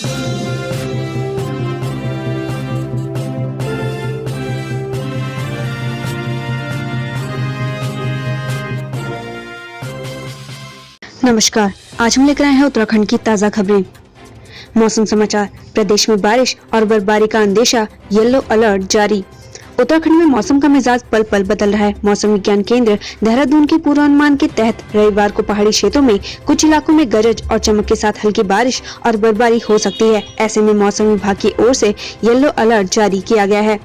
नमस्कार, आज हम लेकर आए हैं उत्तराखंड की ताजा खबरें। मौसम समाचार। प्रदेश में बारिश और बर्फबारी का अंदेशा, येलो अलर्ट जारी। उत्तराखंड में मौसम का मिजाज पल पल बदल रहा है। मौसम विज्ञान केंद्र देहरादून के पूर्वानुमान के तहत रविवार को पहाड़ी क्षेत्रों में कुछ इलाकों में गरज और चमक के साथ हल्की बारिश और बर्फबारी हो सकती है। ऐसे में मौसम विभाग की ओर से येलो अलर्ट जारी किया गया है।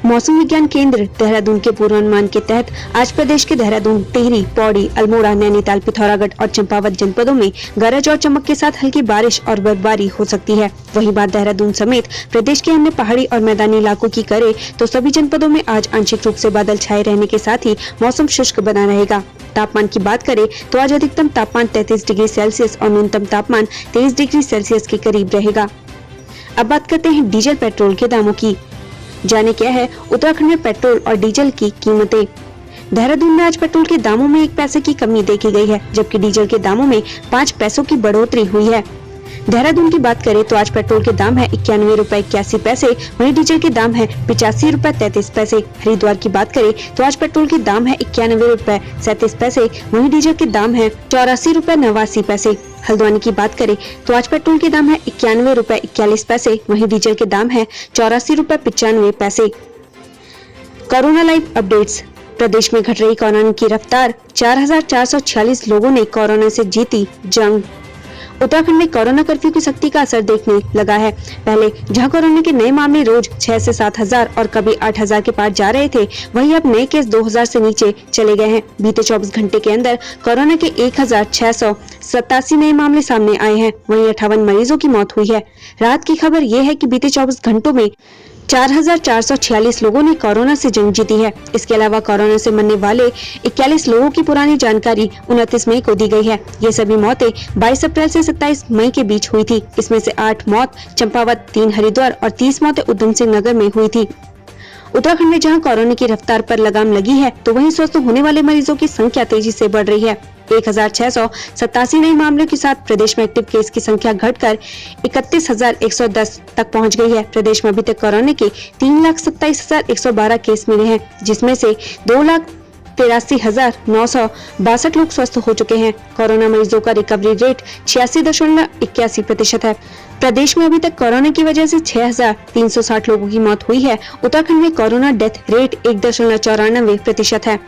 मौसम विज्ञान केंद्र देहरादून के पूर्वानुमान के तहत आज प्रदेश के देहरादून, टिहरी, पौड़ी, अल्मोड़ा, नैनीताल, पिथौरागढ़ और चंपावत जनपदों में गरज और चमक के साथ हल्की बारिश और बर्फबारी हो सकती है। वहीं बात देहरादून समेत प्रदेश के अन्य पहाड़ी और मैदानी इलाकों की करे तो सभी जनपदों में आज आंशिक रूप से बादल छाए रहने के साथ ही मौसम शुष्क बना रहेगा। तापमान की बात करें तो आज अधिकतम तापमान 33 डिग्री सेल्सियस और न्यूनतम तापमान 23 डिग्री सेल्सियस के करीब रहेगा। अब बात करते हैं डीजल पेट्रोल के दामों की। जाने क्या है उत्तराखंड में पेट्रोल और डीजल की कीमतें। देहरादून में आज पेट्रोल के दामों में 1 पैसे की कमी देखी गई है, जबकि डीजल के दामों में 5 पैसों की बढ़ोतरी हुई है। देहरादून की बात करें तो आज पेट्रोल के दाम है 91 रुपए 81 पैसे, वहीं डीजल के दाम है 85 रुपए 33 पैसे। हरिद्वार की बात करें तो आज पेट्रोल के दाम है 91 रुपए 37 पैसे, वहीं डीजल के दाम है 84 रुपए 89 पैसे। हल्द्वानी की बात करें तो आज पेट्रोल के दाम है 91 रुपए 41 पैसे, वहीं डीजल के दाम है 84 रुपए 95 पैसे। Corona live updates. प्रदेश में घट रही कोरोना की रफ्तार, 4446 लोगों ने कोरोना से जीती जंग। उत्तराखंड में कोरोना कर्फ्यू की सख्ती का असर देखने लगा है। पहले जहां कोरोना के नए मामले रोज 6 से 7 हजार और कभी 8 हजार के पार जा रहे थे, वहीं अब नए केस 2000 से नीचे चले गए हैं। बीते 24 घंटे के अंदर कोरोना के 1687 नए मामले सामने आए हैं, वहीं 58 मरीजों की मौत हुई है। राहत की खबर ये है कि बीते 24 घंटों में 4446 लोगों ने कोरोना से जंग जीती है। इसके अलावा कोरोना से मरने वाले 41 लोगों की पुरानी जानकारी 29 मई को दी गई है। ये सभी मौतें 22 अप्रैल से 27 मई के बीच हुई थी। इसमें से 8 मौत चंपावत, 3 हरिद्वार और 30 मौतें उधम सिंह नगर में हुई थी। उत्तराखंड में जहां कोरोना की रफ्तार पर लगाम लगी है, तो वहीं स्वस्थ होने वाले मरीजों की संख्या तेजी से बढ़ रही है। 1687 नए मामलों के साथ प्रदेश में एक्टिव केस की संख्या घटकर 31,110 तक पहुंच गई है। प्रदेश में अभी तक कोरोना के 3,27,112 केस मिले हैं, जिसमें से 2,83,962 लोग स्वस्थ हो चुके हैं। कोरोना मरीजों का रिकवरी रेट 86.81% है। प्रदेश में अभी तक कोरोना की वजह से 6,360 लोगों की मौत हुई है। उत्तराखंड में कोरोना डेथ रेट 1.94% है।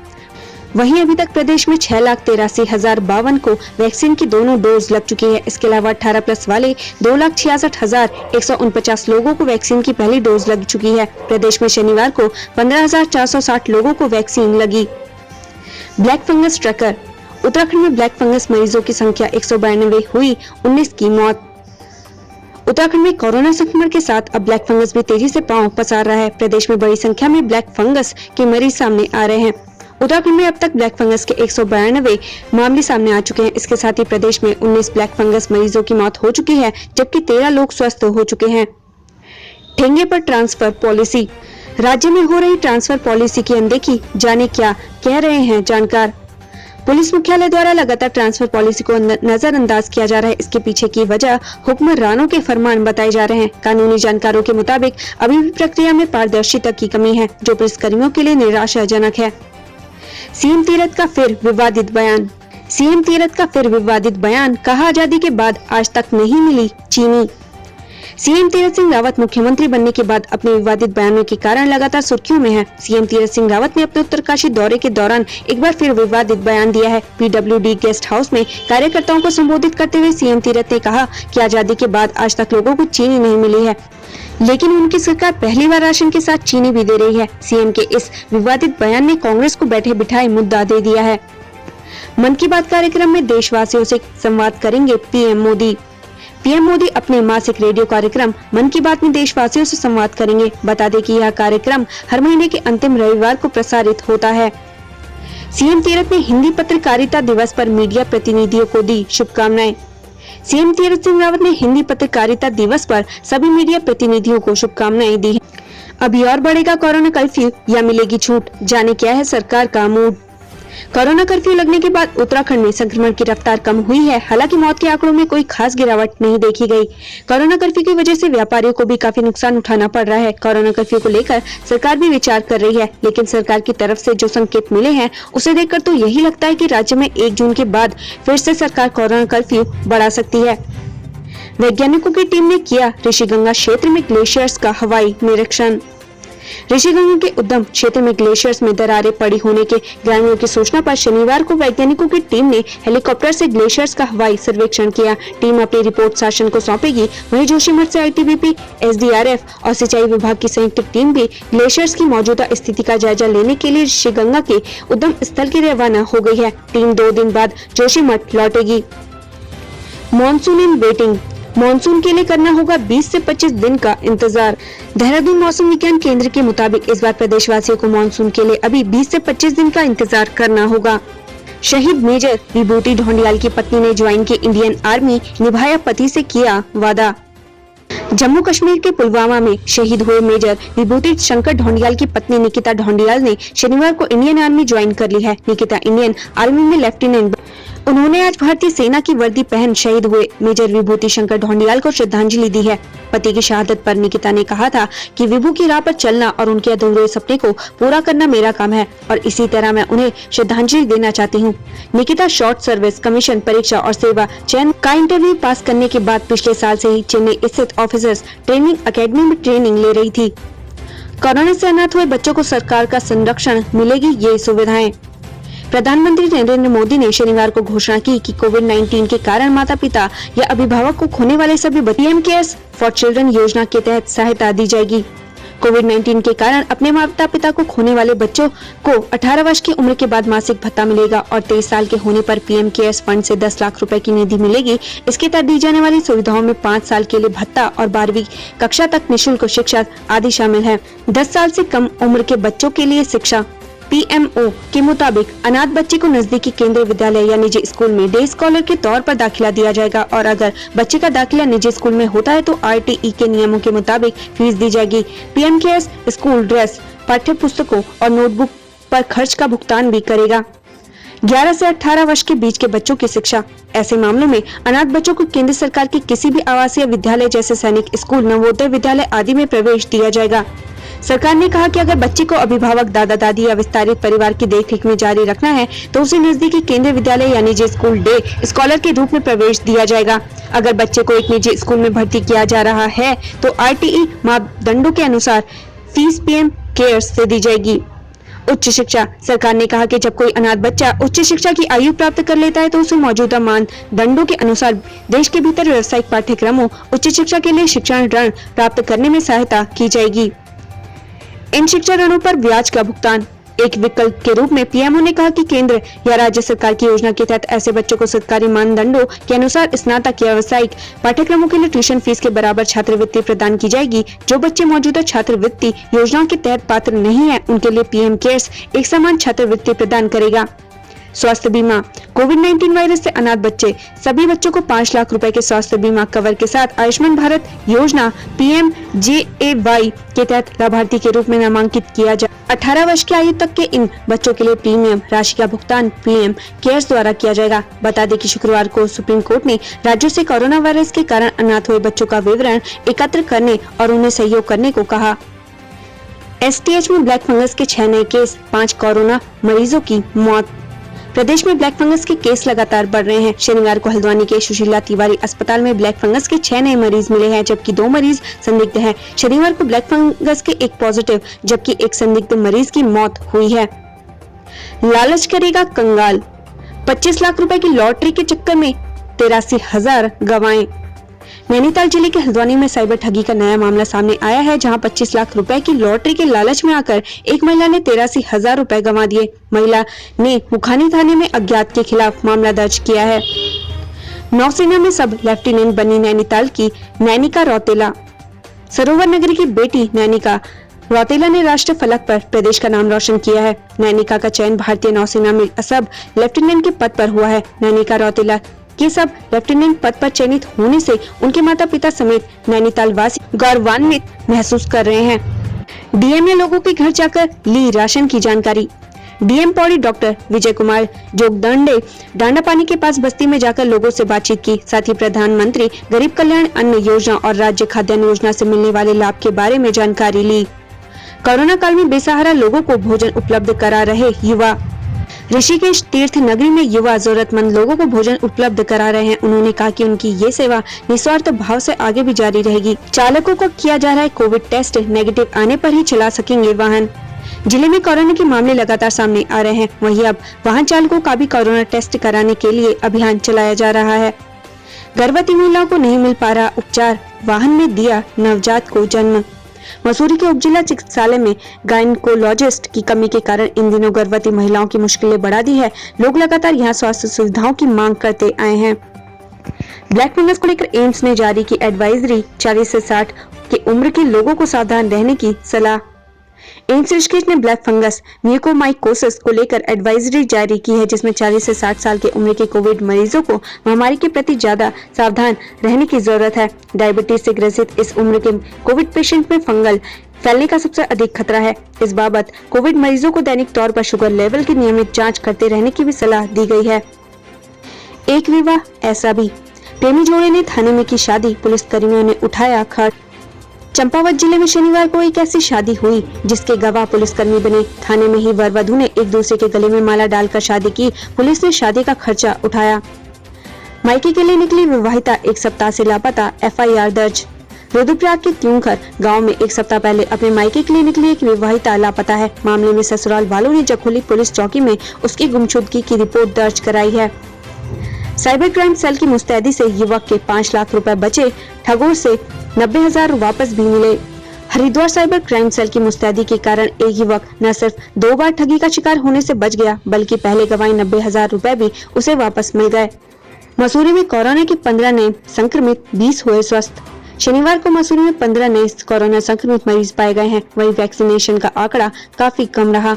वहीं अभी तक प्रदेश में 6,83,052 को वैक्सीन की दोनों डोज लग चुकी है। इसके अलावा 18+ वाले 2,66,149 लोगों को वैक्सीन की पहली डोज लग चुकी है। प्रदेश में शनिवार को 15,460 लोगों को वैक्सीन लगी। Black fungus tracker. उत्तराखंड में ब्लैक फंगस मरीजों की संख्या 192 हुई, 19 की मौत। उत्तराखंड में कोरोना संक्रमण के साथ अब ब्लैक फंगस भी तेजी से पांव पसार रहा है। प्रदेश में बड़ी संख्या में ब्लैक फंगस के मरीज सामने आ रहे हैं। उत्तराखंड में अब तक ब्लैक फंगस के 192 मामले सामने आ चुके हैं। इसके साथ ही प्रदेश में 19 ब्लैक फंगस मरीजों की मौत हो चुकी है, जबकि 13 लोग स्वस्थ हो चुके हैं। ठेंगे पर ट्रांसफर पॉलिसी। राज्य में हो रही ट्रांसफर पॉलिसी की अनदेखी, जाने क्या कह रहे हैं जानकार। पुलिस मुख्यालय द्वारा लगातार ट्रांसफर पॉलिसी को नजरअंदाज किया जा रहा है। इसके पीछे की वजह हुक्मरानों के फरमान बताए जा रहे हैं। कानूनी जानकारों के मुताबिक अभी भी प्रक्रिया में पारदर्शिता की कमी है, जो पुलिसकर्मियों के लिए निराशाजनक है। सीएम तीरथ का फिर विवादित बयान। सीएम तीरथ का फिर विवादित बयान, कहा आजादी के बाद आज तक नहीं मिली चीनी। सीएम तीरथ सिंह रावत मुख्यमंत्री बनने के बाद अपने विवादित बयानों के कारण लगातार सुर्खियों में है। सीएम तीरथ सिंह रावत ने अपने उत्तरकाशी दौरे के दौरान एक बार फिर विवादित बयान दिया है। पीडब्ल्यूडी गेस्ट हाउस में कार्यकर्ताओं को संबोधित करते हुए सीएम तीरथ ने कहा कि आजादी के बाद आज तक लोगों को चीनी नहीं मिली है, लेकिन उनकी सरकार पहली बार राशन के साथ चीनी भी दे रही है। सीएम के इस विवादित बयान ने कांग्रेस को बैठे बिठाए मुद्दा दे दिया है। मन की बात कार्यक्रम में देशवासियों से संवाद करेंगे पीएम मोदी। पीएम मोदी अपने मासिक रेडियो कार्यक्रम मन की बात में देशवासियों से संवाद करेंगे। बता दें कि यह कार्यक्रम हर महीने के अंतिम रविवार को प्रसारित होता है। सीएम तीरथ ने हिंदी पत्रकारिता दिवस पर मीडिया प्रतिनिधियों को दी शुभकामनाएं। सीएम तीरथ सिंह रावत ने हिंदी पत्रकारिता दिवस पर सभी मीडिया प्रतिनिधियों को शुभकामनाएं दी। अभी और बढ़ेगा कोरोना कर्फ्यू या मिलेगी छूट, जाने क्या है सरकार का मूड। कोरोना कर्फ्यू लगने के बाद उत्तराखंड में संक्रमण की रफ्तार कम हुई है। हालांकि मौत के आंकड़ों में कोई खास गिरावट नहीं देखी गई। कोरोना कर्फ्यू की वजह से व्यापारियों को भी काफी नुकसान उठाना पड़ रहा है। कोरोना कर्फ्यू को लेकर सरकार भी विचार कर रही है, लेकिन सरकार की तरफ से जो संकेत मिले हैं उसे देखकर तो यही लगता है कि राज्य में 1 जून के बाद फिर से सरकार कोरोना कर्फ्यू बढ़ा सकती है। वैज्ञानिकों की टीम ने किया ऋषिगंगा क्षेत्र में ग्लेशियर्स का हवाई निरीक्षण। ऋषिगंगा के उद्गम क्षेत्र में ग्लेशियर्स में दरारें पड़ी होने के ग्रामीणों की सूचना पर शनिवार को वैज्ञानिकों की टीम ने हेलीकॉप्टर से ग्लेशियर्स का हवाई सर्वेक्षण किया। टीम अपनी रिपोर्ट शासन को सौंपेगी। वहीं जोशीमठ से आईटीबीपी, एसडीआरएफ और सिंचाई विभाग की संयुक्त टीम भी ग्लेशियर्स की मौजूदा स्थिति का जायजा लेने के लिए ऋषिगंगा के उद्गम स्थल के लिए रवाना हो गई है। टीम 2 दिन बाद जोशीमठ लौटेगी। Monsoon in waiting. मॉनसून के लिए करना होगा 20 से 25 दिन का इंतजार। देहरादून मौसम विज्ञान केंद्र के मुताबिक इस बार प्रदेशवासियों को मॉनसून के लिए अभी 20 से 25 दिन का इंतजार करना होगा। शहीद मेजर विभूति ढोंडियाल की पत्नी ने ज्वाइन की इंडियन आर्मी, निभाया पति से किया वादा। जम्मू कश्मीर के पुलवामा में शहीद हुए मेजर विभूति शंकर ढोंडियाल की पत्नी निकिता ढोंडियाल ने शनिवार को इंडियन आर्मी ज्वाइन कर ली है। निकिता इंडियन आर्मी में लेफ्टिनेंट। उन्होंने आज भारतीय सेना की वर्दी पहन शहीद हुए मेजर विभूति शंकर ढोंडियाल को श्रद्धांजलि दी है। पति की शहादत पर निकिता ने कहा था कि विभू की राह पर चलना और उनके अधूरे सपने को पूरा करना मेरा काम है और इसी तरह मैं उन्हें श्रद्धांजलि देना चाहती हूँ। निकिता शॉर्ट सर्विस कमीशन परीक्षा और सेवा चयन का इंटरव्यू पास करने के बाद पिछले साल से ही चेन्नई स्थित ऑफिसर्स ट्रेनिंग अकेडमी में ट्रेनिंग ले रही थी। कोरोना से अनाथ हुए बच्चों को सरकार का संरक्षण मिलेगी ये सुविधाएं। प्रधानमंत्री नरेंद्र मोदी ने शनिवार को घोषणा की कि कोविड-19 के कारण माता पिता या अभिभावक को खोने वाले सभी पीएम केयर्स फॉर चिल्ड्रन योजना के तहत सहायता दी जाएगी। कोविड-19 के कारण अपने माता पिता को खोने वाले बच्चों को 18 वर्ष की उम्र के बाद मासिक भत्ता मिलेगा और 23 साल के होने पर पीएम केयर्स फंड से 10 लाख रुपए की निधि मिलेगी। इसके तहत दी जाने वाली सुविधाओं में 5 साल के लिए भत्ता और 12वीं कक्षा तक निःशुल्क शिक्षा आदि शामिल है। 10 साल से कम उम्र के बच्चों के लिए शिक्षा। पीएमओ के मुताबिक अनाथ बच्चे को नजदीकी केंद्रीय विद्यालय या निजी स्कूल में डे स्कॉलर के तौर पर दाखिला दिया जाएगा और अगर बच्चे का दाखिला निजी स्कूल में होता है तो आरटीई के नियमों के मुताबिक फीस दी जाएगी। पीएम केयर्स स्कूल ड्रेस, पाठ्य पुस्तकों और नोटबुक पर खर्च का भुगतान भी करेगा। 11 से 18 वर्ष के बीच के बच्चों की शिक्षा। ऐसे मामलों में अनाथ बच्चों को केंद्र सरकार के किसी भी आवासीय विद्यालय जैसे सैनिक स्कूल, नवोदय विद्यालय आदि में प्रवेश दिया जाएगा। सरकार ने कहा कि अगर बच्चे को अभिभावक, दादा दादी या विस्तारित परिवार की देखरेख में जारी रखना है तो उसे नजदीकी केंद्रीय विद्यालय या निजी स्कूल डे स्कॉलर के रूप में प्रवेश दिया जाएगा। अगर बच्चे को एक निजी स्कूल में भर्ती किया जा रहा है तो आरटीई मापदंडों के अनुसार फीस पीएम केयर्स से दी जाएगी। उच्च शिक्षा। सरकार ने कहा कि जब कोई अनाथ बच्चा उच्च शिक्षा की आयु प्राप्त कर लेता है तो उसे मौजूदा मानदंडों के अनुसार देश के भीतर व्यावसायिक पाठ्यक्रमों, उच्च शिक्षा के लिए शिक्षण ऋण प्राप्त करने में सहायता की जाएगी। इन शिक्षा ऋणों पर ब्याज का भुगतान। एक विकल्प के रूप में पीएमओ ने कहा कि केंद्र या राज्य सरकार की योजना के तहत ऐसे बच्चों को सरकारी मानदंडों के अनुसार स्नातक या व्यावसायिक पाठ्यक्रमों के लिए ट्यूशन फीस के बराबर छात्रवृत्ति प्रदान की जाएगी। जो बच्चे मौजूदा छात्रवृत्ति योजनाओं के तहत पात्र नहीं है उनके लिए पीएम केयर्स एक समान छात्रवृत्ति प्रदान करेगा। स्वास्थ्य बीमा। कोविड-19 वायरस से अनाथ बच्चे सभी बच्चों को 5 लाख रुपए के स्वास्थ्य बीमा कवर के साथ आयुष्मान भारत योजना PMJAY के तहत लाभार्थी के रूप में नामांकित किया जाए। 18 वर्ष की आयु तक के इन बच्चों के लिए प्रीमियम राशि का भुगतान पीएम केयर्स द्वारा किया जाएगा। बता दें कि शुक्रवार को सुप्रीम कोर्ट ने राज्यों से कोरोना वायरस के कारण अनाथ हुए बच्चों का विवरण एकत्र करने और उन्हें सहयोग करने को कहा। STH में ब्लैक फंगस के 6 नए केस, 5 कोरोना मरीजों की मौत। प्रदेश में ब्लैक फंगस के केस लगातार बढ़ रहे हैं। शनिवार को हल्द्वानी के सुशीला तिवारी अस्पताल में ब्लैक फंगस के 6 नए मरीज मिले हैं, जबकि 2 मरीज संदिग्ध हैं। शनिवार को ब्लैक फंगस के 1 पॉजिटिव जबकि 1 संदिग्ध मरीज की मौत हुई है। लालच करेगा कंगाल। 25 लाख रुपए की लॉटरी के चक्कर में 83,000 गंवाए। नैनीताल जिले के हल्द्वानी में साइबर ठगी का नया मामला सामने आया है, जहां 25 लाख रुपए की लॉटरी के लालच में आकर एक महिला ने 83,000 रुपए गंवा दिए। महिला ने मुखानी थाने में अज्ञात के खिलाफ मामला दर्ज किया है। नौसेना में सब लेफ्टिनेंट बनी नैनीताल की नैनिका रौतेला। सरोवर नगरी की बेटी नैनिका रौतेला ने राष्ट्र फलक पर प्रदेश का नाम रोशन किया है। नैनिका का चयन भारतीय नौसेना में सब लेफ्टिनेंट के पद पर हुआ है। नैनिका रौतेला के सब लेफ्टिनेंट पद पर चयनित होने से उनके माता पिता समेत नैनीताल वासी गौरवान्वित महसूस कर रहे हैं। डीएम ने लोगों के घर जाकर ली राशन की जानकारी। डीएम पौड़ी डॉक्टर विजय कुमार जोगदंडे डांडापानी के पास बस्ती में जाकर लोगों से बातचीत की। साथ ही प्रधानमंत्री गरीब कल्याण अन्न योजना और राज्य खाद्यान्न योजना से मिलने वाले लाभ के बारे में जानकारी ली। कोरोना काल में बेसहारा लोगों को भोजन उपलब्ध करा रहे युवा। ऋषिकेश तीर्थ नगरी में युवा जरूरतमंद लोगों को भोजन उपलब्ध करा रहे हैं। उन्होंने कहा कि उनकी ये सेवा निस्वार्थ भाव से आगे भी जारी रहेगी। चालकों को किया जा रहा है कोविड टेस्ट, नेगेटिव आने पर ही चला सकेंगे वाहन। जिले में कोरोना के मामले लगातार सामने आ रहे हैं, वहीं अब वाहन चालकों का भी कोरोना टेस्ट कराने के लिए अभियान चलाया जा रहा है। गर्भवती महिलाओं को नहीं मिल पा रहा उपचार, वाहन में दिया नवजात को जन्म। मसूरी के उपजिला चिकित्सालय में गायनेकोलॉजिस्ट की कमी के कारण इन दिनों गर्भवती महिलाओं की मुश्किलें बढ़ा दी है। लोग लगातार यहां स्वास्थ्य सुविधाओं की मांग करते आए हैं। ब्लैक फंगस को लेकर एम्स ने जारी की एडवाइजरी, 40 से 60 की उम्र के लोगों को सावधान रहने की सलाह। एम्स ऋषिकेश ने ब्लैक फंगस म्यूकोमाइकोसिस को लेकर एडवाइजरी जारी की है, जिसमें 40 से 60 साल की उम्र के कोविड मरीजों को महामारी के प्रति ज्यादा सावधान रहने की जरूरत है। डायबिटीज से ग्रसित इस उम्र के कोविड पेशेंट में फंगल फैलने का सबसे अधिक खतरा है। इस बाबत कोविड मरीजों को दैनिक तौर पर शुगर लेवल की नियमित जाँच करते रहने की भी सलाह दी गई है। एक विवाह ऐसा भी, प्रेमी जोड़े ने थाने में की शादी, पुलिस कर्मियों ने उठाया खर्च। चंपावत जिले में शनिवार को एक ऐसी शादी हुई जिसके गवाह पुलिसकर्मी बने। थाने में ही वर वधू ने एक दूसरे के गले में माला डालकर शादी की। पुलिस ने शादी का खर्चा उठाया। मायके के लिए निकली विवाहिता 1 सप्ताह से लापता, एफआईआर दर्ज। रुद्रप्रयाग के त्यूंखर गांव में 1 सप्ताह पहले अपने मायके के लिए निकली एक विवाहिता लापता है। मामले में ससुराल वालों ने जखोली पुलिस चौकी में उसकी गुमशुदगी की रिपोर्ट दर्ज कराई है। साइबर क्राइम सेल की मुस्तैदी से युवक के 5 लाख रुपए बचे, ठगों से 90,000 वापस भी मिले। हरिद्वार साइबर क्राइम सेल की मुस्तैदी के कारण एक युवक न सिर्फ 2 बार ठगी का शिकार होने से बच गया, बल्कि पहले गंवाए 90,000 रुपए भी उसे वापस मिल गए। मसूरी में कोरोना के 15 नए संक्रमित, 20 हुए स्वस्थ। शनिवार को मसूरी में 15 नए कोरोना संक्रमित मरीज पाए गए हैं। वहीं वैक्सीनेशन का आंकड़ा काफी कम रहा।